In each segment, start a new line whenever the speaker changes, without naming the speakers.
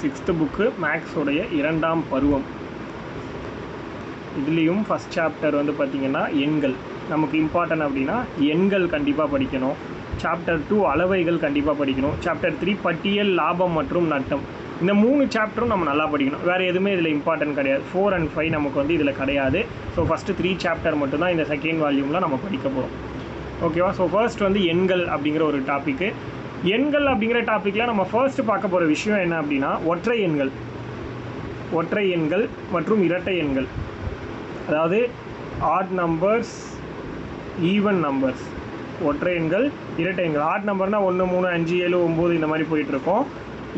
6th book maths உடைய 2ஆம் பருவம். இதுலேயும் ஃபஸ்ட் சாப்டர் வந்து பார்த்திங்கன்னா எண்கள் நமக்கு இம்பார்ட்டன்ட் அப்படின்னா எண்கள் கண்டிப்பாக படிக்கணும். சாப்டர் 2 அளவைகள் கண்டிப்பாக படிக்கணும். சாப்டர் 3 பட்டியல், லாபம் மற்றும் நட்டம். இந்த 3 சாப்டரும் நம்ம நல்லா படிக்கணும். வேறு எதுவுமே இதில் இம்பார்ட்டன்ட் கிடையாது. 4 and 5 நமக்கு வந்து இதில் கிடையாது. ஸோ ஃபஸ்ட்டு 3 சாப்டர் மட்டும்தான் இந்த செகண்ட் வால்யூமில் நம்ம படிக்க போகிறோம். ஓகேவா? ஸோ ஃபர்ஸ்ட் வந்து எண்கள் அப்படிங்கிற ஒரு டாப்பிக்கு. எண்கள் அப்படிங்கிற டாப்பிக்கில் நம்ம ஃபர்ஸ்ட் பார்க்க போகிற விஷயம் என்ன அப்படின்னா ஒற்றை எண்கள் மற்றும் இரட்டை எண்கள். அதாவது ஆட் நம்பர்ஸ், ஈவன் நம்பர்ஸ். ஒற்றை எண்கள், இரட்டை எண்கள். ஆட் நம்பர்னால் 1 3 5 7 9 இந்த மாதிரி போயிட்டுருக்கோம்.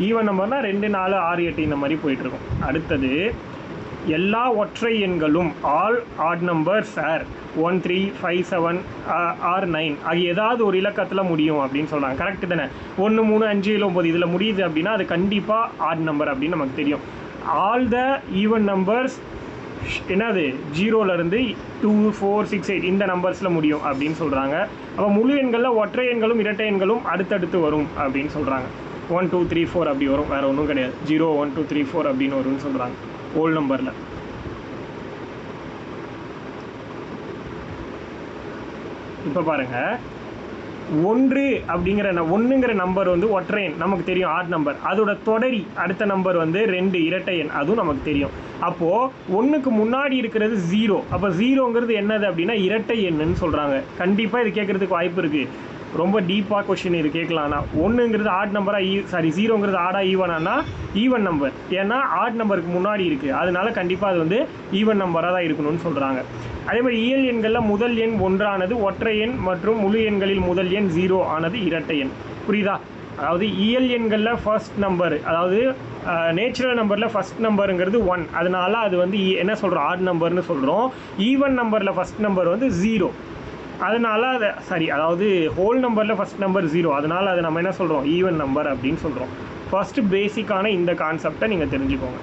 ஈவன் நம்பர்னால் 2 4 6 8 இந்த மாதிரி போயிட்டுருக்கோம். அடுத்தது எல்லா ஒற்றை எண்களும் all odd numbers are 1 3 5 7 or 9 ஆகிய ஏதாவது ஒரு இலக்கத்தில் முடியும் அப்படின்னு சொல்கிறாங்க. கரெக்டு தானே? 1 3 5 7 9 இதில் முடியுது அப்படின்னா அது கண்டிப்பாக ஆட் நம்பர் அப்படின்னு நமக்கு தெரியும். ஆல் த ஈவன் நம்பர்ஸ் என்னது 0லேருந்து 2 4 6 8 இந்த நம்பர்ஸில் முடியும் அப்படின்னு சொல்கிறாங்க. அப்போ முழு எண்களில் ஒற்றை எண்களும் இரட்டை எண்களும் அடுத்தடுத்து வரும் அப்படின்னு சொல்கிறாங்க. 1 2 3 4 அப்படி வரும், வேறு ஒன்றும் கிடையாது. 0 1 2 3 4 அப்படின்னு வரும்னு சொல்கிறாங்க ஹோல் நம்பரில். இப்போ பாருங்கள், 1 அப்படிங்கிற ஒன்றுங்கிற நம்பர் வந்து ஒற்றை எண் நமக்கு தெரியும், ஆட் நம்பர். அதோட தொடரி அடுத்த நம்பர் வந்து 2 இரட்டை எண், அதுவும் நமக்கு தெரியும். அப்போது 1க்கு முன்னாடி இருக்கிறது 0. அப்போ 0ங்கிறது என்னது அப்படின்னா இரட்டை எண்ணுன்னு சொல்கிறாங்க. கண்டிப்பாக இது கேட்குறதுக்கு வாய்ப்பு இருக்குது. ரொம்ப டீப்பாக கொஷின் இது கேட்கலாம்னா 1ங்கிறது ஆட் நம்பராக 0ங்கிறது ஆடா ஈவனானா ஈவன் நம்பர். ஏன்னா ஆட் நம்பருக்கு முன்னாடி இருக்குது, அதனால கண்டிப்பாக அது வந்து ஈவன் நம்பராக தான் இருக்கணும்னு சொல்கிறாங்க. அதே மாதிரி இயல் எண்களில் முதல் எண் 1 ஆனது ஒற்றை எண் மற்றும் முழு எண்களில் முதல் எண் 0 ஆனது இரட்டை எண். புரியுதா? அதாவது இயல் எண்களில் ஃபர்ஸ்ட் நம்பர், அதாவது நேச்சுரல் நம்பரில் ஃபஸ்ட் நம்பருங்கிறது 1, அதனால அது வந்து என்ன சொல்கிறோம், ஆட் நம்பர்னு சொல்கிறோம். ஈவன் நம்பரில் ஃபஸ்ட் நம்பர் வந்து 0, அதனால் அதை அதாவது ஹோல் நம்பரில் ஃபஸ்ட் நம்பர் 0, அதனால் அதை நம்ம என்ன சொல்கிறோம், ஈவன் நம்பர் அப்படின்னு சொல்கிறோம். ஃபஸ்ட்டு பேசிக்கான இந்த கான்செப்டை நீங்கள் தெரிஞ்சுக்கோங்க.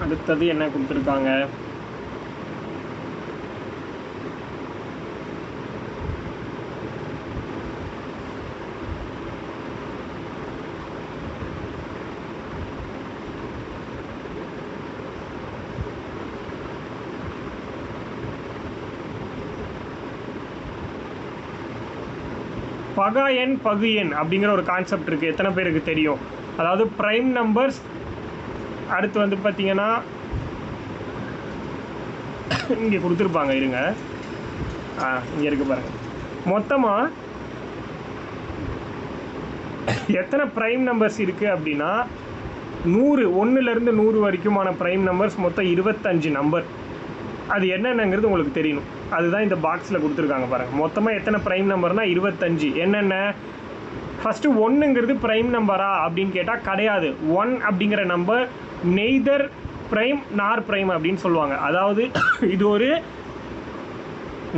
அடுத்தது என்ன கொடுத்துருக்காங்க, பகா எண், பகு எண் அப்படிங்கிற ஒரு கான்செப்ட் இருக்குது. எத்தனை பேருக்கு தெரியும்? அதாவது ப்ரைம் நம்பர்ஸ். அடுத்து வந்து பார்த்தீங்கன்னா இங்கே கொடுத்துருப்பாங்க, இருங்க, இங்கே இருக்குது பாருங்கள். மொத்தமாக எத்தனை ப்ரைம் நம்பர்ஸ் இருக்குது அப்படின்னா 100, 1லேருந்து 100 வரைக்குமான ப்ரைம் நம்பர்ஸ் மொத்தம் 25 நம்பர். அது என்னென்னங்கிறது உங்களுக்கு தெரியணும். அதுதான் இந்த பாக்ஸில் கொடுத்துருக்காங்க பாருங்கள். மொத்தமாக எத்தனை ப்ரைம் நம்பர்னால் 25. என்னென்ன? ஃபஸ்ட்டு 1ங்கிறது ப்ரைம் நம்பரா அப்படின்னு கேட்டால் கிடையாது. 1 அப்படிங்கிற நம்பர் நெய்தர் ப்ரைம் நார் ப்ரைம் அப்படின்னு சொல்லுவாங்க. அதாவது இது ஒரு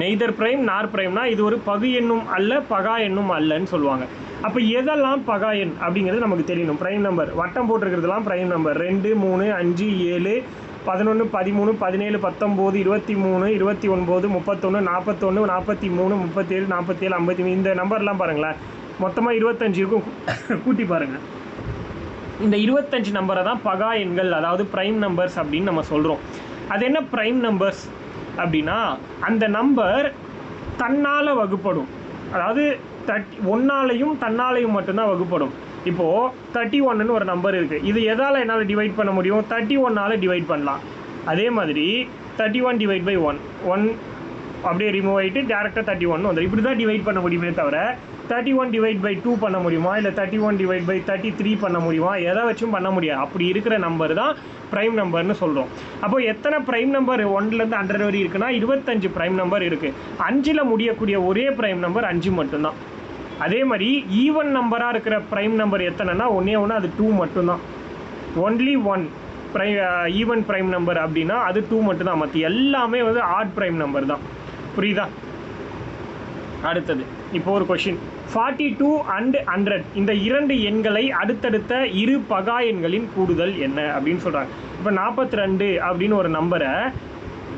நெய்தர் ப்ரைம் நார் ப்ரைம்னா இது ஒரு பகு எண்ணும் அல்ல, பகா எண்ணும் அல்லன்னு சொல்லுவாங்க. அப்போ எதெல்லாம் பகா எண் அப்படிங்கிறது நமக்கு தெரியணும். ப்ரைம் நம்பர் வட்டம் போட்டிருக்கிறதுலாம் ப்ரைம் நம்பர். 2 3 5 7 11 13 17 19 23 29 31 41 43 37 47 53 இந்த நம்பர்லாம் பாருங்களேன். மொத்தமாக 25 இருக்கும். கூட்டி பாருங்கள். இந்த 25 நம்பரை தான் பகா எண்கள், அதாவது ப்ரைம் நம்பர்ஸ் அப்படின்னு நம்ம சொல்கிறோம். அது என்ன ப்ரைம் நம்பர்ஸ் அப்படின்னா அந்த நம்பர் தன்னால் வகுப்படும். அதாவது 1ஆலையும் தன்னாலையும் மட்டும்தான் வகுப்படும். இப்போது 31ன்னு ஒரு நம்பர் இருக்குது. இது எதால் என்னால் டிவைட் பண்ண முடியும்? 31ஆல் டிவைட் பண்ணலாம். அதே மாதிரி 31 டிவைட் பை 1 அப்படியே ரிமூவ் ஆகிட்டு டேரெக்டாக 31 வந்துடும். இப்படி தான் டிவைட் பண்ண முடியுமே தவிர 31 டிவைட் பை 2 பண்ண முடியுமா, இல்லை 31 டிவைட் பை 33 பண்ண முடியுமா, எதை வச்சும் பண்ண முடியாது. அப்படி இருக்கிற நம்பர் தான் ப்ரைம் நம்பர்னு சொல்கிறோம். அப்போ எத்தனை ப்ரைம் நம்பர் 1லேருந்து 100 வரை இருக்குன்னா 25 ப்ரைம் நம்பர் இருக்குது. 5ல் முடியக்கூடிய ஒரே ப்ரைம் நம்பர் 5 மட்டும்தான். அதே மாதிரி ஈவன் நம்பராக இருக்கிற ப்ரைம் நம்பர் எத்தனைன்னா ஒன்றே ஒன்று, அது 2 மட்டும்தான். ஒன்லி 1 ஈவன் ப்ரைம் நம்பர் அப்படின்னா அது 2 மட்டும்தான். மற்ற எல்லாமே வந்து ஆட் ப்ரைம் நம்பர் தான். புரியுதா? அடுத்தது இப்போ ஒரு கொஷின், 42 and 100 இந்த 2 எண்களை அடுத்தடுத்த இரு பகா எண்களின் கூடுதல் என்ன அப்படின்னு சொல்கிறாங்க. இப்போ 42 அப்படின்னு ஒரு நம்பரை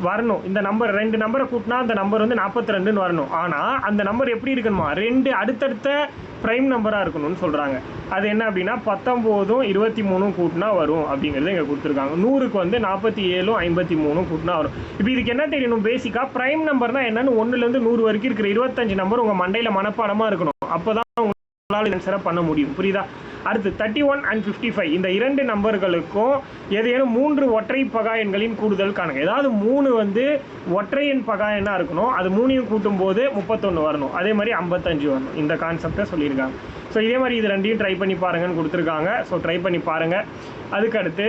வரணும், இந்த நம்பர் 2 நம்பரை கூட்டினா அந்த நம்பர் வந்து 42ன்னு வரணும். ஆனால் அந்த நம்பர் எப்படி இருக்கணுமா, 2 அடுத்தடுத்த ப்ரைம் நம்பராக இருக்கணும்னு சொல்கிறாங்க. அது என்ன அப்படின்னா 19ம் 23ம் கூட்டினா வரும் அப்படிங்கிறது இங்கே கொடுத்துருக்காங்க. 100க்கு வந்து 47ம் 53ம் கூட்டினா வரும். இப்போ இதுக்கு என்ன தெரியணும், பேசிக்காக ப்ரைம் நம்பர்னால் என்னென்னு 1லேருந்து 100 வரைக்கும் இருக்கிற 25 நம்பர் உங்கள் மண்டையில் மனப்பாடமாக இருக்கணும். அப்போ தான் உங்களால் ஆன்சராக பண்ண முடியும். புரியுதா? அடுத்து 31 and 55 இந்த 2 நம்பர்களுக்கும் ஏதேனும் 3 ஒற்றை பகா எண்களின் கூடுதல் காணுங்க. ஏதாவது 3 வந்து ஒற்றை எண் பகா எண்ணாக இருக்கணும், அது 3ஐயும் கூட்டும் போது 31 வரணும், அதே மாதிரி 55 வரணும். இந்த கான்செப்டை சொல்லியிருக்காங்க. ஸோ இதே மாதிரி இது 2ஐயும் ட்ரை பண்ணி பாருங்கன்னு கொடுத்துருக்காங்க. ஸோ ட்ரை பண்ணி பாருங்கள். அதுக்கடுத்து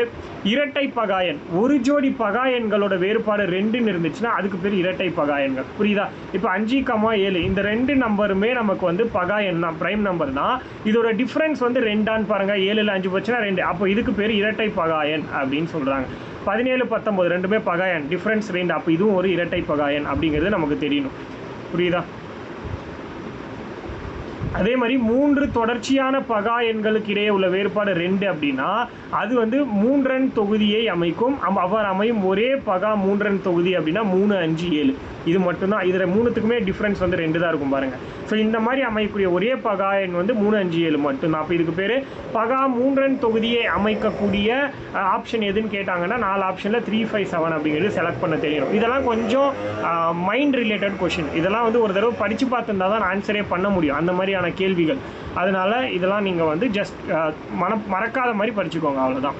இரட்டை பகா எண், ஒரு ஜோடி பகா எண்களோட வேறுபாடு 2ன்னு இருந்துச்சுன்னா அதுக்கு பேர் இரட்டை பகா எண்கள். புரியுதா? இப்போ 5,7 இந்த 2 நம்பருமே நமக்கு வந்து பகா எண் தான், ப்ரைம் நம்பர் தான். இதோட டிஃப்ரென்ஸ் வந்து 2ஆன்னு பாருங்கள். 7ல் 5 போச்சுன்னா 2. அப்போ இதுக்கு பேர் இரட்டை பகா எண் அப்படின்னு சொல்கிறாங்க. 17, 19 ரெண்டுமே பகா எண், டிஃப்ரென்ஸ் 2. அப்போ இதுவும் ஒரு இரட்டை பகா எண் அப்படிங்கிறது நமக்கு தெரியணும். புரியுதா? அதே மாதிரி 3 தொடர்ச்சியான பகா எண்களுக்கு இடையே உள்ள வேறுபாடு 2 அப்படின்னா அது வந்து 3 எண் தொகுதியை அமைக்கும். அவ்வாறு அமையும் ஒரே பகா 3 எண் தொகுதி அப்படின்னா 3, 5, 7 இது மட்டும்தான். இதில் 3த்துக்குமே டிஃப்ரென்ஸ் வந்து 2 தான் இருக்கும் பாருங்கள். ஸோ இந்த மாதிரி அமையக்கூடிய ஒரே பகா எண் வந்து 3, 5, 7 மட்டும்தான். அப்போ இதுக்கு பேர் பகா 3 எண் தொகுதியை அமைக்கக்கூடிய ஆப்ஷன் எதுன்னு கேட்டாங்கன்னா 4 ஆப்ஷனில் 3, 5, 7 அப்படிங்கிறது செலக்ட் பண்ண தெரியணும். இதெல்லாம் கொஞ்சம் மைண்ட் ரிலேட்டட் கொஷின். இதெல்லாம் வந்து ஒரு தடவை படித்து பார்த்துருந்தா தான் ஆன்சரே பண்ண முடியும், அந்த மாதிரியான கேள்விகள். அதனால இதெல்லாம் நீங்கள் வந்து ஜஸ்ட் மறக்காத மாதிரி படிச்சுக்கோங்க, அவ்வளோதான்.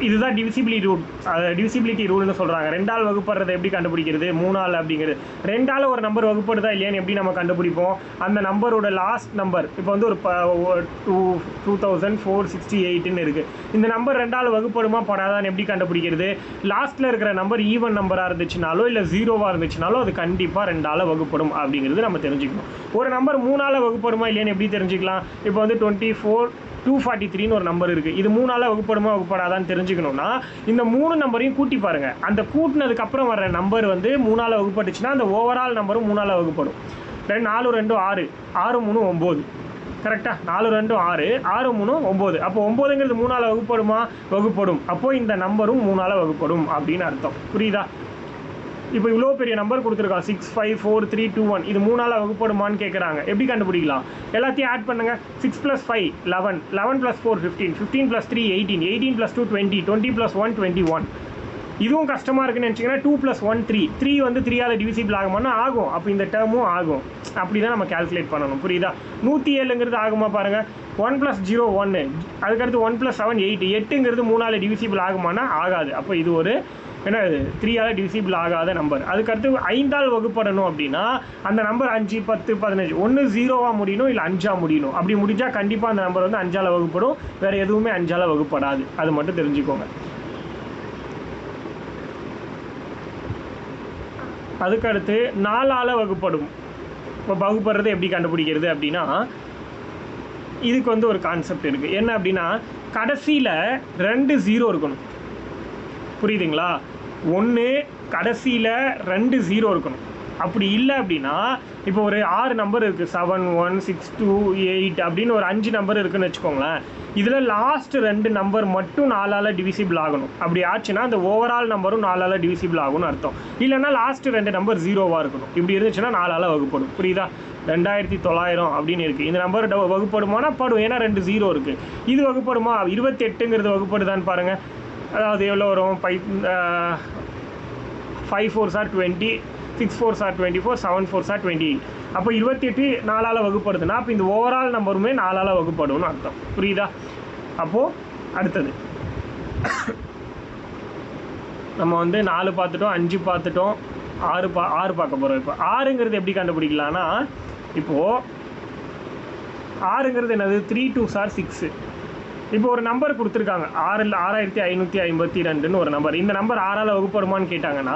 இதுதான் டிவிசிபிலிட்டி ரூல்னு சொல்கிறாங்க. 2ஆல் வகுப்படுறதை எப்படி கண்டுபிடிக்கிறது, 3ஆல் அப்படிங்கிறது. 2ஆல் ஒரு நம்பர் வகுப்படுதா இல்லையான்னு எப்படி நம்ம கண்டுபிடிப்போம், அந்த நம்பரோட லாஸ்ட் நம்பர் இப்போ வந்து ஒரு 2468ன்னு இருக்குது. இந்த நம்பர் 2ஆல் வகுப்படுமா படாதான்னு எப்படி கண்டுபிடிக்கிறது, லாஸ்ட்டில் இருக்கிற நம்பர் ஈவன் நம்பராக இருந்துச்சுனாலோ இல்லை 0வாக இருந்துச்சுனாலோ அது கண்டிப்பாக 2ஆல் வகுப்படும் அப்படிங்கிறது நம்ம தெரிஞ்சுக்கணும். ஒரு நம்பர் 3ஆல் வகுப்படுமா இல்லையான்னு எப்படி தெரிஞ்சுக்கலாம், இப்போ வந்து 243ன்னு ஒரு நம்பர் இருக்குது, இது 3ஆல் வகுப்படுமா வகுப்படாதான்னு தெரிஞ்சுக்கணும்னா இந்த 3 நம்பரையும் கூட்டி பாருங்கள். அந்த கூட்டினதுக்கு அப்புறம் வர்ற நம்பர் வந்து 3ஆல் வகுப்பட்டுச்சுன்னா அந்த ஓவரால் நம்பரும் 3ஆல் வகுப்படும். 4, 2, 6, 6, 3, 9. கரெக்டாக? 4, 2, 6, 6, 3, 9. அப்போ 9ங்கிறது 3ஆல் வகுப்படுமா, வகுப்படும். அப்போது இந்த நம்பரும் 3ஆல் வகுப்படும் அப்படின்னு அர்த்தம். புரியுதா? இப்போ இவ்வளோ பெரிய நம்பர் கொடுத்துருக்கான், 6, 5, 4, 3, 2, 1. இது 3ஆல் வகுப்படுமான்னு கேட்குறாங்க. எப்படி கண்டுபிடிக்கலாம், எல்லாத்தையும் ஆட் பண்ணுங்கள். 6 + 5 11, 11 + 4 15, 15 + 3 18, 18 + 2 20, 20 + 1 21. இதுவும் கஷ்டமாக இருக்குன்னு நினச்சிங்கன்னா 2 + 1 3, 3 வந்து 3ஆல் டிவிசிபிள் ஆகுமானா ஆகும். அப்போ இந்த டேர்மும் ஆகும். அப்படி தான் நம்ம கேல்குலேட் பண்ணணும். புரியுதா? 107ங்கிறது ஆகுமா பாருங்கள். 1 + 0 1, அதுக்கடுத்து 1 + 7 8, 8ங்கிறது 3ஆல் டிவிசிபிள் ஆகுமானா ஆகாது. அப்போ இது ஒரு என்ன 3ஆல் டிவிசிபிள் ஆகாத நம்பர். அதுக்கடுத்து 5ஆல் வகுப்படணும் அப்படின்னா அந்த நம்பர் 5, 10, 15 ஒன்று 0வாக முடியணும் இல்லை 5ஆக முடியணும். அப்படி முடிஞ்சால் கண்டிப்பாக அந்த நம்பர் வந்து 5ஆல் வகுப்படும், வேறு எதுவுமே 5ஆல் வகுப்படாது. அது மட்டும் தெரிஞ்சுக்கோங்க. அதுக்கடுத்து 4ஆல் வகுப்படும். இப்போ வகுப்படுறது எப்படி கண்டுபிடிக்கிறது அப்படின்னா இதுக்கு வந்து ஒரு கான்செப்ட் இருக்குது. என்ன அப்படின்னா கடைசியில் 2 0 இருக்கணும். புரியுதுங்களா? 1 கடைசியில் 2 0 இருக்கணும். அப்படி இல்லை அப்படின்னா இப்போ ஒரு 6 நம்பர் இருக்குது, 7, 1, 6, 2, 8 அப்படின்னு ஒரு 5 நம்பர் இருக்குதுன்னு வச்சுக்கோங்களேன். இதில் லாஸ்ட் 2 நம்பர் மட்டும் 4ஆல் டிவிசிபிள் ஆகணும். அப்படி ஆச்சுன்னா அந்த ஓவரால் நம்பரும் 4ஆல் டிவிசிபிள் ஆகும்னு அர்த்தம். இல்லைன்னா லாஸ்ட் 2 நம்பர் 0வாக இருக்கணும். இப்படி இருந்துச்சுன்னா 4ஆல் வகுப்படும். புரியுதா? 2900 அப்படின்னு இருக்குது. இந்த நம்பர் வகுப்படுமானா படும், ஏன்னா 2 0 இருக்குது. இது வகுப்படுமா, 28ங்கிறது வகுப்படுதான்னு பாருங்கள். அதாவது எவ்வளோ வரும், 5 4s are 20, 6 4s are 24, 7 4s are 28. அப்போ 28 4ஆல் வகுப்படுதுன்னா அப்போ இந்த ஓவரால் நம்பருமே 4ஆல் வகுப்படும்னு அர்த்தம். புரியுதா? அப்போது அடுத்தது நம்ம வந்து 4 பார்த்துட்டோம், 5 பார்த்துட்டோம், 6 பார்க்க போகிறோம். இப்போ 6ங்கிறது எப்படி கண்டுபிடிக்கலான்னா, இப்போது 6ங்கிறது என்னது, 3 2s are 6. இப்போ ஒரு நம்பர் கொடுத்துருக்காங்க, 6552ன்னு ஒரு நம்பர். இந்த நம்பர் 6ஆல் வகுப்படுமான்னு கேட்டாங்கன்னா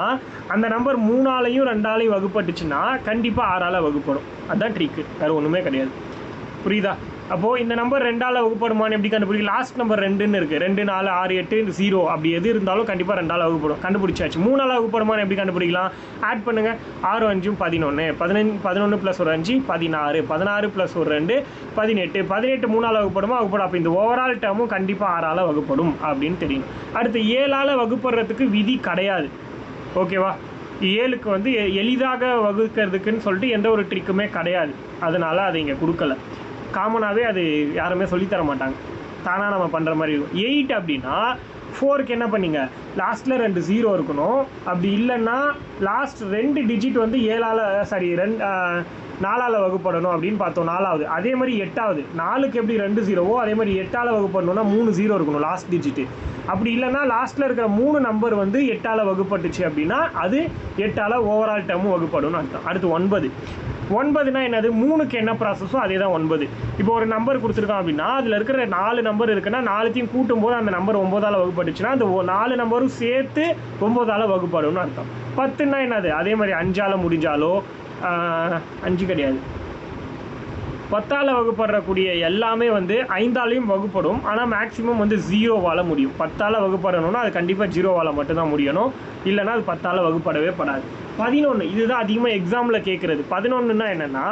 அந்த நம்பர் 3ஆலையும் 2ஆலையும் வகுப்பட்டுச்சுன்னா கண்டிப்பாக 6ஆல் வகுப்படும். அதுதான் ட்ரிக்கு, வேறு ஒன்றுமே கிடையாது. புரியுதா? அப்போது இந்த நம்பர் 2ஆல் வகுப்படுமான்னு எப்படி கண்டுபிடிக்கும்? லாஸ்ட் நம்பர் 2ன்னு இருக்குது, 2 4 6 8 0 அப்படி எது இருந்தாலும் கண்டிப்பாக 2ஆல் வகுப்படும். கண்டுபிடிச்சாச்சு. 3ஆல் வகுப்படுமான்னு எப்படி கண்டுபிடிக்கலாம்? ஆட் பண்ணுங்கள். 6 5 11, 11 + ஒரு 5 16, 16 + ஒரு 2 18, 18 3ஆல் வகுப்படுமா? வகுப்படும். அப்போ இந்த ஓவரால் டேர்மும் கண்டிப்பாக 6ஆல் வகுப்படும் அப்படின்னு தெரியும். அடுத்து 7ஆல் வகுப்படுறதுக்கு விதி கிடையாது. ஓகேவா? 7க்கு வந்து எளிதாக வகுக்கிறதுக்குன்னு சொல்லிட்டு எந்த ஒரு ட்ரிக்குமே கிடையாது. அதனால் அதை இங்கே கொடுக்கல. காமனாகவே அது யாருமே சொல்லித்தர மாட்டாங்க, தானாக நம்ம பண்ணுற மாதிரி இருக்கும். 8 அப்படின்னா 4க்கு என்ன பண்ணிங்க? லாஸ்ட்டில் 2 0 இருக்கணும். அப்படி இல்லைன்னா லாஸ்ட் 2 டிஜிட் வந்து 4ஆல் வகுப்படணும் அப்படின்னு பார்த்தோம். 4ஆவது. அதே மாதிரி 8ஆவது. 4க்கு எப்படி 2 0வோ அதே மாதிரி 8ஆல் வகுப்படணும்னா 3 0 இருக்கணும் லாஸ்ட் டிஜிட்டு. அப்படி இல்லைன்னா லாஸ்ட்டில் இருக்கிற 3 நம்பர் வந்து 8ஆல் வகுப்பட்டுச்சு அப்படின்னா அது 8ஆல் ஓவரால் டேர்மும் வகுப்படும் அர்த்தம். அடுத்து 9. 9னா என்னது? 3க்கு என்ன ப்ராசஸோ அதே தான் 9. இப்போ ஒரு நம்பர் கொடுத்துருக்கோம் அப்படின்னா அதில் இருக்கிற 4 நம்பர் இருக்குன்னா 4த்தையும் கூட்டும் போது அந்த நம்பர் 9ஆல் வகுப்பட்டுச்சுன்னா அந்த 4 நம்பரும் சேர்த்து 9ஆல் வகுப்படும்னு அர்த்தம். 10னா என்னது? அதே மாதிரி 5ஆல் முடிஞ்சாலோ 5 கிடையாது, 10ஆல் வகுப்படக்கூடிய எல்லாமே வந்து 5ஆலையும் வகுப்படும். ஆனால் மேக்ஸிமம் வந்து 0வால் முடியும். 10ஆல் வகுப்படணும்னா அது கண்டிப்பாக 0வால் மட்டும்தான் முடியணும், இல்லைனா அது 10ஆல் வகுப்படவே படாது. 11 இதுதான் அதிகமாக எக்ஸாமில் கேட்குறது. 11னா என்னென்னா,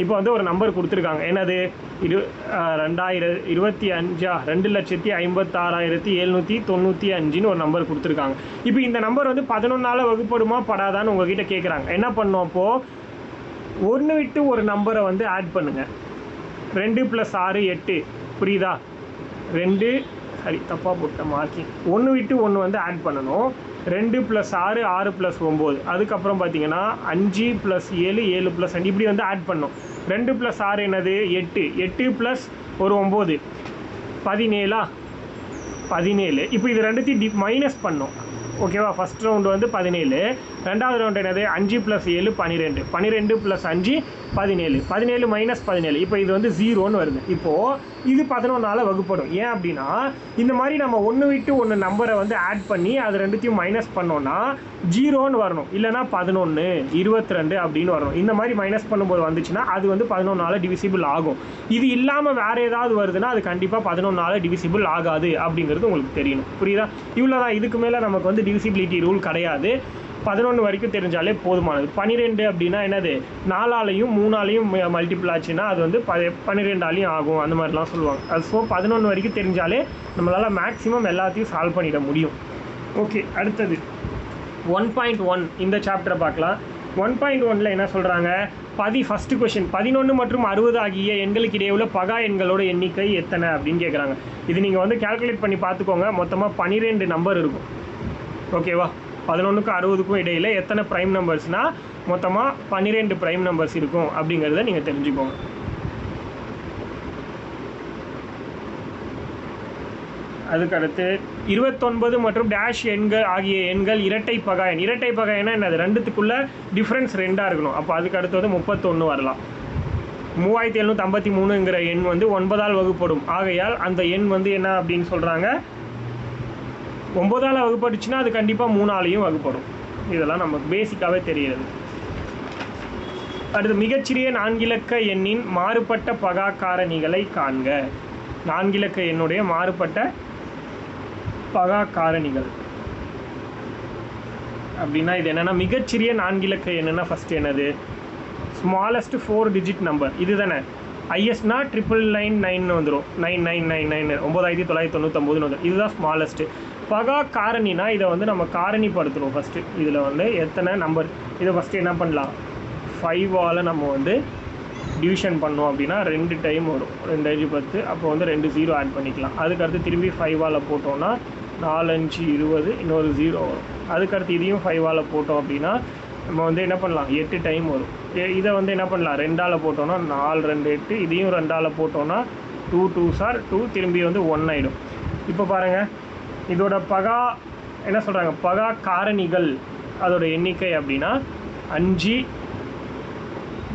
இப்போ வந்து ஒரு நம்பர் கொடுத்துருக்காங்க. என்னது? 2025 2,56,795ன்னு ஒரு நம்பர் கொடுத்துருக்காங்க. இப்போ இந்த நம்பர் வந்து 11ஆல் வகுப்படுமா படாதான்னு உங்ககிட்ட கேட்குறாங்க. என்ன பண்ணோம்? அப்போது 1 விட்டு ஒரு நம்பரை வந்து ஆட் பண்ணுங்கள். 2 + 6 8. புரியுதா? 2 தப்பாக போட்ட மார்க்கிங். 1 விட்டு 1 வந்து ஆட் பண்ணணும். 2 + 6 6 + 9. அதுக்கப்புறம் பார்த்தீங்கன்னா 5 + 7 7 + 2 இப்படி வந்து ஆட் பண்ணணும். 2 + 6 என்னது? 8. 8 + ஒரு 9 17. 17. இப்போ இது ரெண்டுத்தையும் மைனஸ் பண்ணோம். ஓகேவா? ஃபஸ்ட் ரவுண்டு வந்து 17. ரெண்டாவது ரவுண்டு என்னது? 5 + 7 12. 12 + 5 17. 17 - 17. இப்போ இது வந்து 0ன்னு வருது. இப்போது இது 11ஆல் வகுப்படும். ஏன் அப்படின்னா இந்த மாதிரி நம்ம 1 விட்டு 1 நம்பரை வந்து ஆட் பண்ணி அது ரெண்டுத்தையும் மைனஸ் பண்ணோன்னா 0ன்னு வரணும், இல்லைனா 11 22 அப்படின்னு வரணும். இந்த மாதிரி மைனஸ் பண்ணும்போது வந்துச்சுன்னா அது வந்து 11ஆல் டிவிசிபிள் ஆகும். இது இல்லாமல் வேறு ஏதாவது வருதுன்னா அது கண்டிப்பாக 11ஆல் டிவிசிபிள் ஆகாது அப்படிங்கிறது உங்களுக்கு தெரியணும். புரியுதா? இவ்வளோ தான். இதுக்கு மேலே நமக்கு வந்து டிவிசிபிலிட்டி ரூல் கிடையாது. 11 வரைக்கும் தெரிஞ்சாலே போதுமானது. 12 அப்படின்னா என்னது? 4ஆலையும் 3ஆலையும் மல்டிபிள் ஆச்சுன்னா அது வந்து 12ஆலையும் ஆகும், அந்த மாதிரிலாம் சொல்லுவாங்க. அது ஸோ 11 வரைக்கும் தெரிஞ்சாலே நம்மளால் மேக்ஸிமம் எல்லாத்தையும் சால்வ் பண்ணிட முடியும். ஓகே, அடுத்தது 1.1 இந்த சாப்டரை பார்க்கலாம். 1.1ல் என்ன சொல்கிறாங்க? ஃபஸ்ட்டு கொஷின் 11 மற்றும் 60 ஆகிய எண்களுக்கு இடையே உள்ள பகா எண்களோட எண்ணிக்கை எத்தனை அப்படின்னு கேட்குறாங்க. இது நீங்கள் வந்து கேல்குலேட் பண்ணி பார்த்துக்கோங்க. மொத்தமாக 12 நம்பர் இருக்கும். ஓகேவா? 11க்கும் 60க்கும் இடையில் எத்தனை ப்ரைம் நம்பர்ஸ்னால் மொத்தமாக 12 ப்ரைம் நம்பர்ஸ் இருக்கும் அப்படிங்கிறத நீங்கள் தெரிஞ்சுக்கோங்க. அதுக்கடுத்து 29 மற்றும் டேஷ் எண்கள் ஆகிய எண்கள் இரட்டை பகா எண். இரட்டை பகா எண்ணா என்னது? ரெண்டுத்துக்குள்ளே டிஃப்ரென்ஸ் 2ஆக இருக்கணும். அப்போ அதுக்கு அடுத்து வந்து 31 வரலாம். 3753ங்கிற எண் வந்து 9ஆல் வகுப்படும். ஆகையால் அந்த எண் வந்து என்ன அப்படின்னு சொல்கிறாங்க? 9ஆல் வகுப்பட்டுச்சுன்னா அது கண்டிப்பாக 3ஆலையும் வகுப்படும். இதெல்லாம் நமக்கு பேசிக்காகவே தெரியாது. அடுத்து மிகச்சிறிய 4 இலக்க எண்ணின் மாறுபட்ட பகா காரணிகளை காண்க. 4 இலக்க எண்ணுடைய மாறுபட்ட பகா காரணிகள் அப்படின்னா இது என்னென்னா, மிகச்சிறிய 4 இலக்க எண்ணுன்னா ஃபஸ்ட்டு என்னது? ஸ்மாலஸ்ட் 4 டிஜிட் நம்பர் இது தானே. ஐஎஸ்னா 999 வந்துடும். 9999 9999 வந்துடும். இதுதான் ஸ்மாலஸ்ட்டு. பகா காரணினா இதை வந்து நம்ம காரணிப்படுத்தணும் ஃபஸ்ட்டு. இதில் வந்து எத்தனை நம்பர், இதை ஃபஸ்ட்டு என்ன பண்ணலாம்? 5ஆல் நம்ம வந்து டிவிஷன் பண்ணோம் அப்படின்னா 2 டைம் வரும். 2 5 10. அப்போ வந்து 2 0 ஆட் பண்ணிக்கலாம். அதுக்கடுத்து திரும்பி 5ஆல் போட்டோன்னா 4 5 20 இன்னொரு 0 வரும். அதுக்கடுத்து இதையும் 5ஆல் போட்டோம் அப்படின்னா நம்ம வந்து என்ன பண்ணலாம்? 8 டைம் வரும். இதை வந்து என்ன பண்ணலாம்? 2ஆல் போட்டோன்னா 4 2 8. இதையும் 2ஆல் போட்டோன்னா 2 2s are 2. திரும்பி வந்து 1 ஆகிடும். இப்போ பாருங்கள், இதோட பகா என்ன சொல்கிறாங்க? பகா காரணிகள் அதோட எண்ணிக்கை அப்படின்னா 5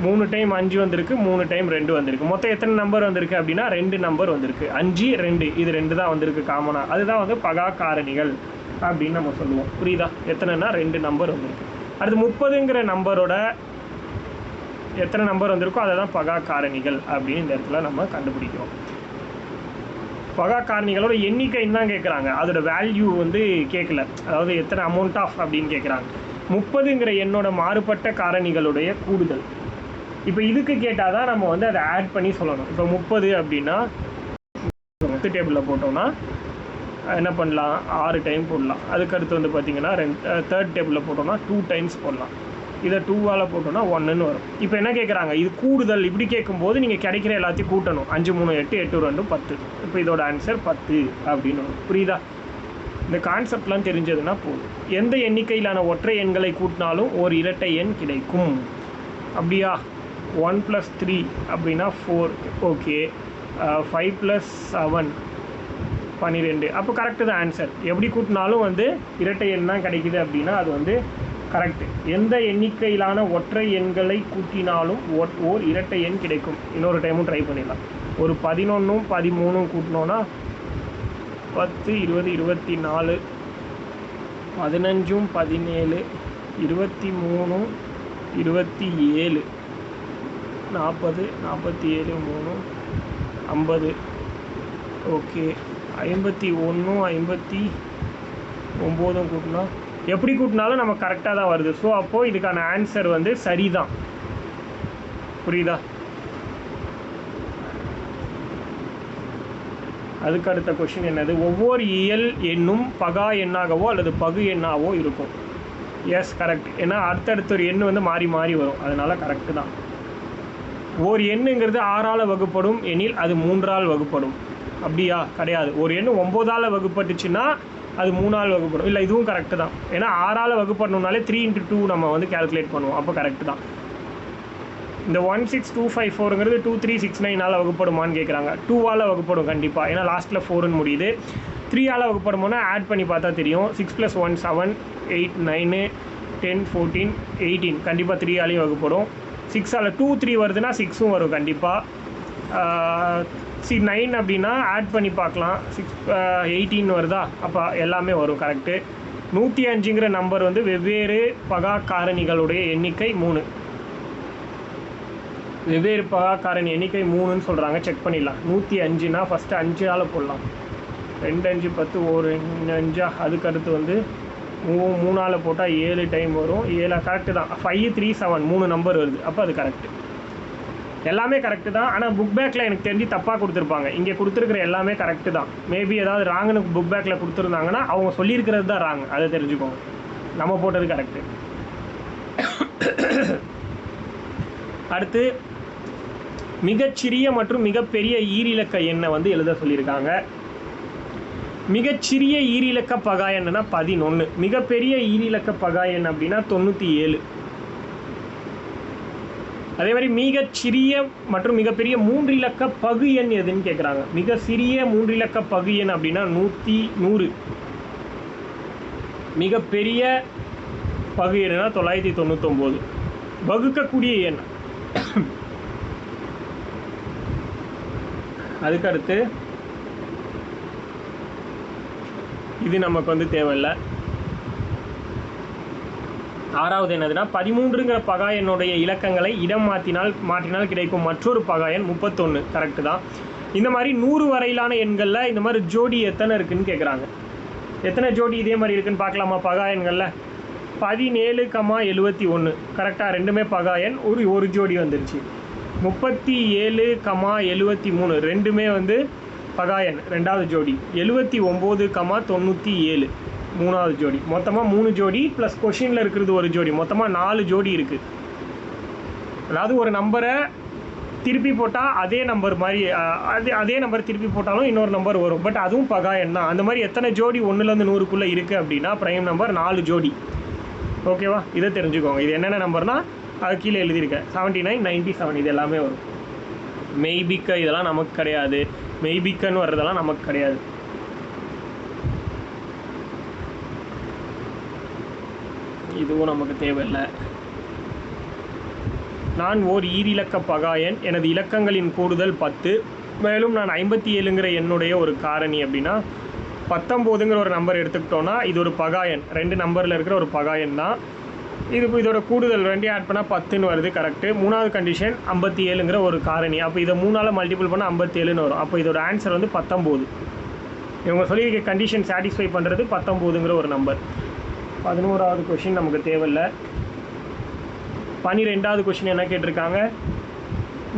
3 டைம் 5 வந்திருக்கு, 3 டைம் 2 வந்திருக்கு. மொத்தம் எத்தனை நம்பர் வந்திருக்கு அப்படின்னா 2 நம்பர் வந்திருக்கு. 5 2 இது 2 தான் வந்திருக்கு காமனாக. அதுதான் வந்து பகா காரணிகள் அப்படின்னு நம்ம சொல்லுவோம். புரியுதா? எத்தனைன்னா 2 நம்பர் வந்திருக்கு. அடுத்து 30ங்கிற நம்பரோட எத்தனை நம்பர் வந்திருக்கோ அதை தான் பகா காரணிகள் அப்படின்னு இந்த இடத்துல நம்ம கண்டுபிடிக்கிறோம். பகா காரணிகளோட எண்ணிக்கைன்னு தான் கேட்குறாங்க, அதோட வேல்யூ வந்து கேட்கல, அதாவது எத்தனை அமௌண்ட் ஆஃப் அப்படின்னு கேட்குறாங்க. 30ங்கிற எண்ணோட மாறுபட்ட காரணிகளுடைய கூடுதல். இப்போ இதுக்கு கேட்டால் தான் நம்ம வந்து அதை ஆட் பண்ணி சொல்லணும். இப்போ 30 அப்படின்னா டேபிளில் போட்டோம்னா என்ன பண்ணலாம், 6 டைம் போடலாம். அதுக்கடுத்து வந்து பார்த்திங்கன்னா தேர்ட் டேபிளில் போட்டோம்னா 2 டைம்ஸ் போடலாம். இதை 2ஆல் போட்டோம்னா 1ன்னு வரும். இப்போ என்ன கேட்குறாங்க, இது கூடுதல். இப்படி கேட்கும்போது நீங்கள் கிடைக்கிற எல்லாத்தையும் கூட்டணும். 5 3 8 8 2 10. இப்போ இதோட ஆன்சர் 10 அப்படின்னு வரும். புரியுதா? இந்த கான்செப்ட்லாம் தெரிஞ்சதுன்னா போதும். எந்த எண்ணிக்கையிலான ஒற்றை எண்களை கூட்டினாலும் ஒரு இரட்டை எண் கிடைக்கும். அப்படியா? 1 + 3 அப்படின்னா 4. ஓகே. 5 + 7 12. அப்போ கரெக்டு தான் ஆன்சர். எப்படி கூட்டினாலும் வந்து இரட்டை எண் தான் கிடைக்குது அப்படின்னா அது வந்து கரெக்டு. எந்த எண்ணிக்கையிலான ஒற்றை எண்களை கூட்டினாலும் ஓர் இரட்டை எண் கிடைக்கும். இன்னொரு டைமும் ட்ரை பண்ணிடலாம். ஒரு 11ம் 13ம் கூட்டினோன்னா 10 20 24, 15ம் 17, 23 27, 40 47 3 50. ஓகே. 51 59 கூட்டினா எப்படி கூட்டினாலும் நம்ம கரெக்டாக தான் வருது. ஸோ அப்போது இதுக்கான ஆன்சர் வந்து சரிதான். புரியுதா? அதுக்கு அடுத்த கொஷின் என்னது, ஒவ்வொரு இயல் எண்ணும் பகா எண்ணாகவோ அல்லது பகு எண்ணாகவோ இருக்கும். Yes, correct. ஏன்னா அடுத்தடுத்த ஒரு எண் வந்து மாறி மாறி வரும், அதனால் கரெக்டு தான். ஒரு எண்ணுங்கிறது 6ஆல் வகுப்படும் எனில் அது 3ஆல் வகுப்படும். அப்படியா? கிடையாது. ஒரு எண் 9ஆல் வகுப்பட்டுச்சுன்னா அது 3ஆல் வகுப்படும். இல்லை, இதுவும் கரெக்டு தான். ஏன்னா 6ஆல் வகுப்படணுன்னாலே 3 × 2 நம்ம வந்து கேல்குலேட் பண்ணுவோம். அப்போ கரெக்டு தான். இந்த 16254ங்கிறது 2369ஆல் வகுப்படுமான்னு கேட்குறாங்க. 2ஆல் வகுப்படும் கண்டிப்பாக, ஏன்னா லாஸ்ட்டில் 4ன்னு முடியுது. 3ஆல் வகுப்படுமோனா ஆட் பண்ணி பார்த்தா தெரியும். 6 + 1 7 8 9 10 14 18 கண்டிப்பாக 3ஆலையும் வகுப்படும். 6ஆல் 2 3 வருதுன்னா 6ம் வரும் கண்டிப்பாக. 9 அப்படின்னா ஆட் பண்ணி பார்க்கலாம். 18 வருதா? அப்போ எல்லாமே வரும் கரெக்டு. 105ங்கிற நம்பர் வந்து வெவ்வேறு பகா காரணிகளுடைய எண்ணிக்கை 3. வெவ்வேறு பகா காரணி எண்ணிக்கை 3ன்னு சொல்கிறாங்க. செக் பண்ணிடலாம். 105னா ஃபஸ்ட்டு 5ஆல் போடலாம். 2 5 10 1 5. அதுக்கடுத்து வந்து 3ஆல் போட்டால் 7 டைம் வரும். 7 கரெக்டு தான். 5 3 7 3 நம்பர் வருது. அப்போ அது கரெக்டு. எல்லாமே கரெக்டு தான். ஆனால் புக் பேக்கில் எனக்கு தெரிஞ்சு தப்பாக கொடுத்துருப்பாங்க. இங்கே கொடுத்துருக்குற எல்லாமே கரெக்டு தான். மேபி ஏதாவது ராங்குன்னு புக் பேக்கில் கொடுத்துருந்தாங்கன்னா அவங்க சொல்லியிருக்கிறது தான் ராங், அதை தெரிஞ்சுக்கோங்க. நம்ம போட்டது கரெக்டு. அடுத்து மிகச்சிறிய மற்றும் மிகப்பெரிய ஈரிலக்க எண்ணை வந்து எழுத சொல்லியிருக்காங்க. மிகச்சிறிய ஈரிலக்க பகா எண்ணுனா 11. மிகப்பெரிய ஈரிலக்க பகா எண் அப்படின்னா 97. அதே மாதிரி மிகச்சிறிய மற்றும் மிகப்பெரிய 3 இலக்க பகு எண் எதுன்னு கேட்குறாங்க. மிக சிறிய 3 இலக்க பகு எண் அப்படின்னா 100. மிகப்பெரிய பகு எண்ணுனா 999. வகுக்கக்கூடிய எண். அதுக்கடுத்து இது நமக்கு வந்து தேவையில்லை. 6வது என்னதுன்னா 13ங்கிற பகா எண்ணுடைய இலக்கங்களை இடம் மாற்றினால் கிடைக்கும் மற்றொரு பகா எண் 31. கரெக்டு தான். இந்த மாதிரி 100 வரையிலான எண்களில் இந்த மாதிரி ஜோடி எத்தனை இருக்குதுன்னு கேட்குறாங்க. எத்தனை ஜோடி இதே மாதிரி இருக்குதுன்னு பார்க்கலாமா? பகா எண்களில் 17, 71 கரெக்டாக, ரெண்டுமே பகா எண். ஒரு ஜோடி வந்துருச்சு. 37, 73 ரெண்டுமே வந்து பகா எண், ரெண்டாவது ஜோடி. 79, 97 மூணாவது ஜோடி. மொத்தமாக 3 ஜோடி ப்ளஸ் கொஷினில் இருக்கிறது ஒரு ஜோடி. மொத்தமாக 4 ஜோடி இருக்குது. அதாவது ஒரு நம்பரை திருப்பி போட்டால் அதே நம்பர் மாதிரி அதே நம்பர் திருப்பி போட்டாலும் இன்னொரு நம்பர் வரும். பட் அதுவும் பகா எண் தான். அந்த மாதிரி எத்தனை ஜோடி 1லேருந்து 100க்குள்ளே இருக்குது அப்படின்னா ப்ரைம் நம்பர் 4 ஜோடி. ஓகேவா? இதை தெரிஞ்சுக்கோங்க. இது என்னென்ன நம்பர்னால் அது கீழே எழுதியிருக்கேன். 79, 97 இது எல்லாமே வரும். மெய்பிக்க இதெல்லாம் நமக்கு கிடையாது. மெய்பிக்கன்னு வர்றதெல்லாம் நமக்கு கிடையாது. இதுவும் நமக்கு தேவையில்லை. நான் ஓர் ஈரிலக்க பகா எண். எனது இலக்கங்களின் கூடுதல் 10. மேலும் நான் 57ங்கிற எண்ணுடைய ஒரு காரணி அப்படின்னா 19ங்கிற ஒரு நம்பர் எடுத்துக்கிட்டோன்னா இது ஒரு பகா எண். 2 நம்பரில் இருக்கிற ஒரு பகா எண் தான். இதுக்கு இதோட கூடுதல் ரெண்டையும் ஆட் பண்ணால் 10ன்னு வருது கரெக்டு. மூணாவது கண்டிஷன் 57ங்கிற ஒரு காரணி. அப்போ இதை 3ஆல் மல்டிபிள் பண்ணால் 57ன்னு வரும். அப்போ இதோட ஆன்சர் வந்து 19. இவங்க சொல்லியிருக்க கண்டிஷன் சாட்டிஸ்ஃபை பண்ணுறது 19ங்கிற ஒரு நம்பர். 11வது கொஷின் நமக்கு தேவையில்லை. 12வது கொஷின் என்ன கேட்டிருக்காங்க,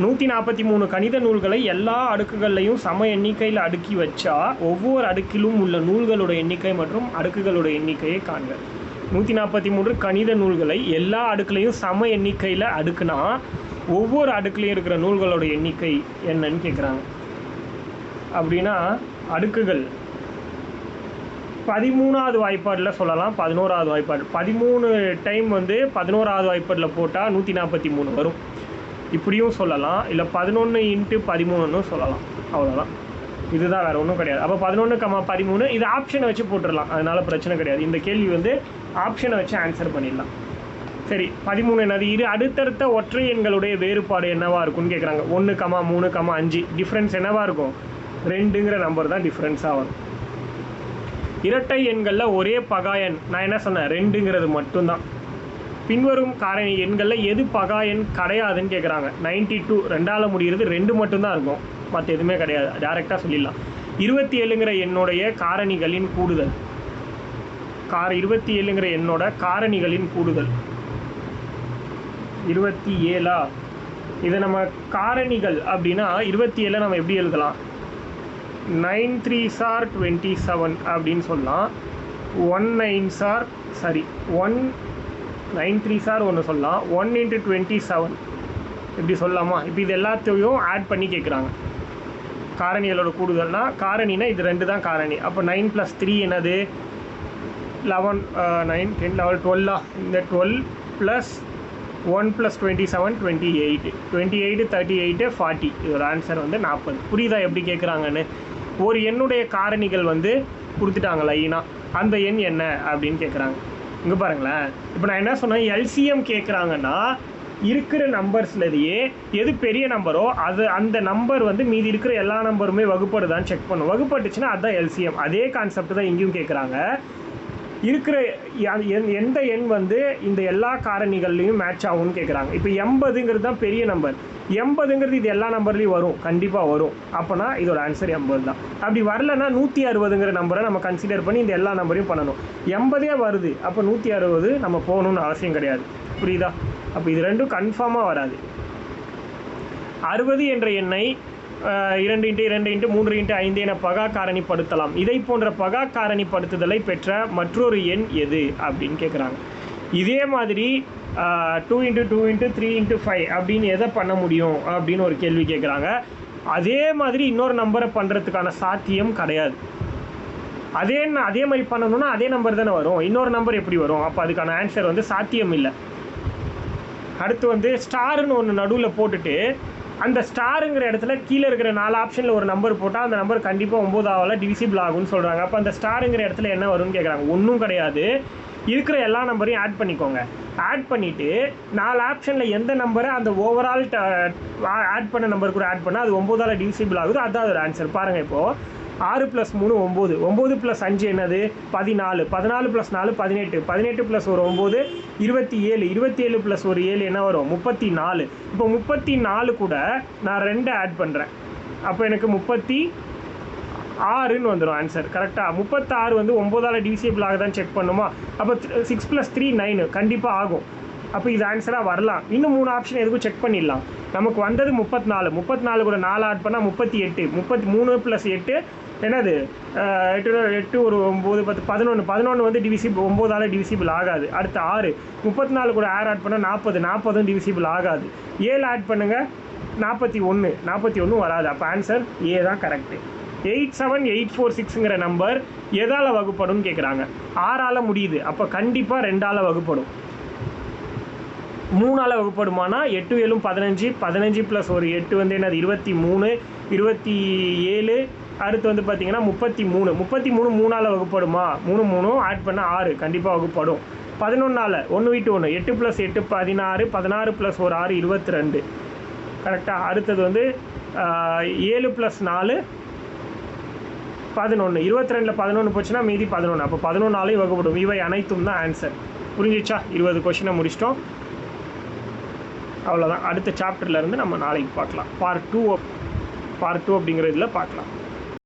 143 கணித நூல்களை எல்லா அடுக்குகள்லையும் சம எண்ணிக்கையில் அடுக்கி வச்சா ஒவ்வொரு அடுக்கிலும் உள்ள நூல்களோட எண்ணிக்கை மற்றும் அடுக்குகளோட எண்ணிக்கையை காண்க. 143 கணித நூல்களை எல்லா அடுக்குலையும் சம எண்ணிக்கையில் அடுக்குனா ஒவ்வொரு அடுக்குலையும் இருக்கிற நூல்களோட எண்ணிக்கை என்னன்னு கேட்குறாங்க. அப்படின்னா அடுக்குகள் 13வது வாய்ப்பாடில் சொல்லலாம், 11வது வாய்ப்பாடு. 13 டைம் வந்து 11வது வாய்ப்பாடில் போட்டால் 143 வரும். இப்படியும் சொல்லலாம், இல்லை 11 × 13ன்னு சொல்லலாம். அவ்வளோதான், இதுதான், வேறு ஒன்றும் கிடையாது. அப்போ 11,13 இது ஆப்ஷனை வச்சு போட்டுடலாம், அதனால் பிரச்சனை கிடையாது. இந்த கேள்வி வந்து ஆப்ஷனை வச்சு ஆன்சர் பண்ணிடலாம். சரி, 13 என்னது? இரு அடுத்தடுத்த ஒற்றை எண்களுடைய வேறுபாடு என்னவா இருக்கும்னு கேட்குறாங்க. 1,3,5 டிஃப்ரென்ஸ் என்னவா இருக்கும்? 2ங்கிற நம்பர் தான் டிஃப்ரென்ஸாக வரும். இரட்டை எண்களில் ஒரே பகா எண், நான் என்ன சொன்னேன், 2ங்கிறது மட்டும்தான். பின்வரும் காரணி எண்களில் எது பகா எண் கிடையாதுன்னு கேட்குறாங்க. 92 2ஆல் முடிகிறது, 2 மட்டும்தான் இருக்கும், மற்ற எதுவுமே கிடையாது. டேரெக்டாக சொல்லிடலாம். 27ங்கிற எண்ணுடைய காரணிகளின் கூடுதல். 27ங்கிற எண்ணோட காரணிகளின் கூடுதல் 27. இதை நம்ம காரணிகள் அப்படின்னா 27 நம்ம எப்படி எழுதலாம்? 9 3s are 27 அப்படின்னு சொல்லலாம். 1 9s are 9 3s are ஒன்று சொல்லலாம். 1 × 27 இப்படி சொல்லலாமா? இப்போ இது எல்லாத்தையும் ஆட் பண்ணி கேட்குறாங்க. காரணிகளோட கூடுதல்னா, காரணினா இது 2 தான் காரணி. அப்போ 9 + 3 என்னது? 11 9 10 11 12. இந்த 12 + 1 + 27 28. 28 38 40. இதோட ஆன்சர் வந்து 40. புரியுதா எப்படி கேட்குறாங்கன்னு? ஒரு எண்ணுடைய காரணிகள் வந்து கொடுத்துட்டாங்க லைனாக, அந்த எண் என்ன அப்படின்னு கேட்குறாங்க. இங்கே பாருங்களேன், இப்போ நான் என்ன சொன்னேன், எல்சிஎம் கேட்குறாங்கன்னா இருக்கிற நம்பர்ஸ்லேயே எது பெரிய நம்பரோ அந்த நம்பர் வந்து மீதி இருக்கிற எல்லா நம்பருமே வகுப்படுதான்னு செக் பண்ணும். வகுப்பட்டுச்சுன்னா அதுதான் எல்சிஎம். அதே கான்செப்ட் தான் இங்கேயும் கேட்குறாங்க. இருக்கிற எந்த எண் வந்து இந்த எல்லா காரணிகள்லையும் மேட்ச் ஆகும்னு கேட்குறாங்க. இப்போ 80ங்கிறது தான் பெரிய நம்பர். 80ங்கிறது இது எல்லா நம்பர்லேயும் வரும், கண்டிப்பாக வரும். அப்போனா இதோட ஆன்சர் 80 தான். அப்படி வரலன்னா 160ங்கிற நம்பரை நம்ம கன்சிடர் பண்ணி இந்த எல்லா நம்பரையும் பண்ணணும். 80 வருது, அப்போ 160 நம்ம போகணுன்னு அவசியம் கிடையாது. புரியுதா? அப்போ இது ரெண்டும் கன்ஃபார்மாக வராது. 60 என்ற எண்ணை 2 × 2 × 3 × 5 என பகா காரணிப்படுத்தலாம். இதை போன்ற பகா காரணிப்படுத்துதலை பெற்ற மற்றொரு எண் எது அப்படின்னு கேட்குறாங்க. இதே மாதிரி 2 × 2 × 3 × 5 அப்படின்னு எதை பண்ண முடியும் அப்படின்னு ஒரு கேள்வி கேட்குறாங்க. அதே மாதிரி இன்னொரு நம்பரை பண்ணுறதுக்கான சாத்தியம் கிடையாது. அதே மாதிரி பண்ணணும்னா அதே நம்பர் தானே வரும், இன்னொரு நம்பர் எப்படி வரும்? அப்போ அதுக்கான ஆன்சர் வந்து சாத்தியம் இல்லை. அடுத்து வந்து ஸ்டார்னு ஒன்று நடுவில் போட்டுட்டு அந்த ஸ்டாருங்கிற இடத்துல கீழே இருக்கிற 4 ஆப்ஷனில் ஒரு நம்பர் போட்டால் அந்த நம்பர் கண்டிப்பாக 9ஆல் டிவிசிபிள் ஆகும்னு சொல்கிறாங்க. அப்போ அந்த ஸ்டாருங்கிற இடத்துல என்ன வரும்னு கேட்குறாங்க. ஒன்றும் கிடையாது, இருக்கிற எல்லா நம்பரையும் ஆட் பண்ணிக்கோங்க. ஆட் பண்ணிவிட்டு 4 ஆப்ஷனில் எந்த நம்பரை அந்த ஓவரால் ஆட் பண்ண நம்பர் கூட ஆட் பண்ணால் அது 9ஆல் டிவிசிபிள் ஆகுது, அதுதான் ஒரு ஆன்சர். பாருங்கள், இப்போது 6 + 3 9, 9 + 5 என்னது? 14, 14 + 4 18, 18 + 1 9 27, 27 + 1 7 என்ன வரும்? 34. இப்போ 34 கூட நான் 2 ஆட் பண்ணுறேன், அப்போ எனக்கு 36ன்னு வந்துடும் ஆன்சர். கரெக்டாக 36 வந்து 9ஆல் டிவிசிபிள் ஆகுதான்னு செக் பண்ணுமா? அப்போ 6 + 3 9 கண்டிப்பாக ஆகும். அப்போ இது ஆன்சராக வரலாம். இன்னும் 3 ஆப்ஷன் எதுக்கும் செக் பண்ணிடலாம். நமக்கு வந்தது 34, 34 கூட 4 ஆட் பண்ணால் 38, 33 + 8 என்னது? 8 ஒரு 9 10 11, 11 வந்து டிவிசிபிள் 9ஆல் டிவிசிபிள் ஆகாது. அடுத்து 6, 34 கூட ஆட் பண்ணால் 40, 40ம் டிவிசிபிள் ஆகாது. 7 ஆட் பண்ணுங்கள் 41, 41 வராது. அப்போ ஆன்சர் ஏ தான் கரெக்டு. 87846ங்கிற நம்பர் எதால் வகுப்படும் கேட்குறாங்க. 6ஆல் முடியுது, அப்போ கண்டிப்பாக 2ஆல் வகுப்படும். 3ஆல் வகுப்படுமானா 8 7 15, 15 + 1 8 வந்து என்னது? 23, 27. அடுத்து வந்து பார்த்தீங்கன்னா 33, 33 3ஆல் வகுப்படுமா? 3 3 ஆட் பண்ணால் 6 கண்டிப்பாக வகுப்படும். 11ஆல் 1 விட்டு 1 8 + 8 16, 16 + 1 6 22 கரெக்டாக. அடுத்தது வந்து 7 + 4 11, 22ல் 11 போச்சுன்னா மீதி 11, அப்போ 11ஆலையும் வகுப்படும். இவை அனைத்தும் தான் ஆன்சர். புரிஞ்சிச்சா? 20 கொஷினை முடிச்சிட்டோம். அவ்வளோதான். அடுத்த சாப்டர்லேருந்து நம்ம நாளைக்கு பார்க்கலாம். பார்ட் டூ அப்படிங்கிற இதில் பார்க்கலாம்.